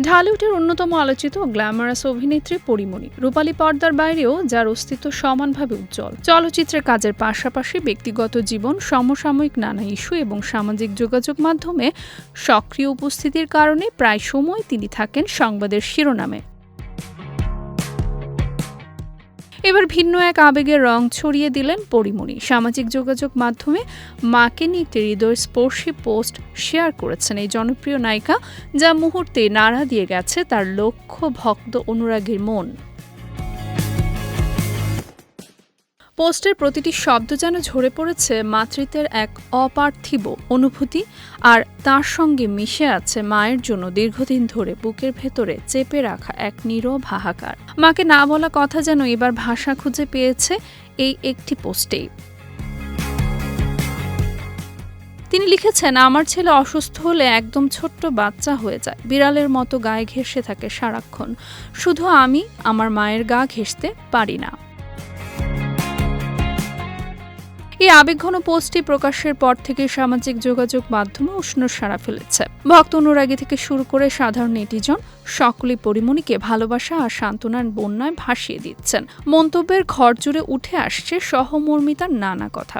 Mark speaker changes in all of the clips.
Speaker 1: ঢালিউডের অন্যতম আলোচিত ও গ্ল্যামারাস অভিনেত্রী পরীমণি রূপালী পর্দার বাইরেও যার অস্তিত্ব সমানভাবে উজ্জ্বল। চলচ্চিত্রের কাজের পাশাপাশি ব্যক্তিগত জীবন, সমসাময়িক নানা ইস্যু এবং সামাজিক যোগাযোগ মাধ্যমে সক্রিয় উপস্থিতির কারণে প্রায় সময় তিনি থাকেন সংবাদের শিরোনামে। এবার ভিন্ন এক আবেগের রং ছড়িয়ে দিলেন পরীমণি। সামাজিক যোগাযোগ মাধ্যমে মাকে নিয়ে একটি হৃদয়স্পর্শী পোস্ট শেয়ার করেছেন এই জনপ্রিয় নায়িকা, যা মুহূর্তে নাড়া দিয়ে গেছে তার লক্ষ ভক্ত অনুরাগীর মন। পোস্টের প্রতিটি শব্দ যেন ঝরে পড়েছে মাতৃত্বের এক অপার্থিব অনুভূতি, আর তার সঙ্গে মিশে আছে মায়ের জন্য দীর্ঘদিন ধরে বুকের ভেতরে চেপে রাখা এক নীরব হাহাকার। মাকে না বলা কথা যেন এবার ভাষা খুঁজে পেয়েছে এই একটি পোস্টেই। তিনি লিখেছেন, আমার ছেলে অসুস্থ হলে একদম ছোট্ট বাচ্চা হয়ে যায়, বিড়ালের মতো গায়ে ঘেঁষে থাকে সারাক্ষণ। শুধু আমি আমার মায়ের গা ঘেঁষতে পারি না। এই আবেগঘন পোস্টটি প্রকাশের পর থেকে সামাজিক যোগাযোগ মাধ্যমে উষ্ণ সাড়া ফেলেছে। ভক্ত অনুরাগী থেকে শুরু করে সাধারণ নেটিজন সকলেই পরীমণিকে ভালোবাসা আর সান্ত্বনার বন্যায় ভাসিয়ে দিচ্ছেন। মন্তব্যের ঘর জুড়ে উঠে আসছে সহমর্মিতার নানা কথা।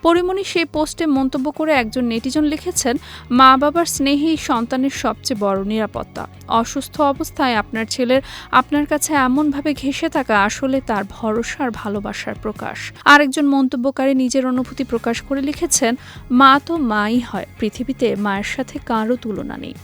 Speaker 1: পরীমণি সেই পোস্টে মন্তব্য করে একজন নেটিজন লিখেছেন, মা বাবার স্নেহেই সন্তানের সবচেয়ে বড় নিরাপত্তা। অসুস্থ অবস্থায় আপনার ছেলের আপনার কাছে এমনভাবে ঘেঁষে থাকা আসলে তার ভরসা আর ভালোবাসার প্রকাশ। আরেকজন মন্তব্যকারী নিজের অনুভূতি প্রকাশ করে লিখেছেন, মা তো মাই হয়, পৃথিবীতে মায়ের সাথে কারও তুলনা নেই।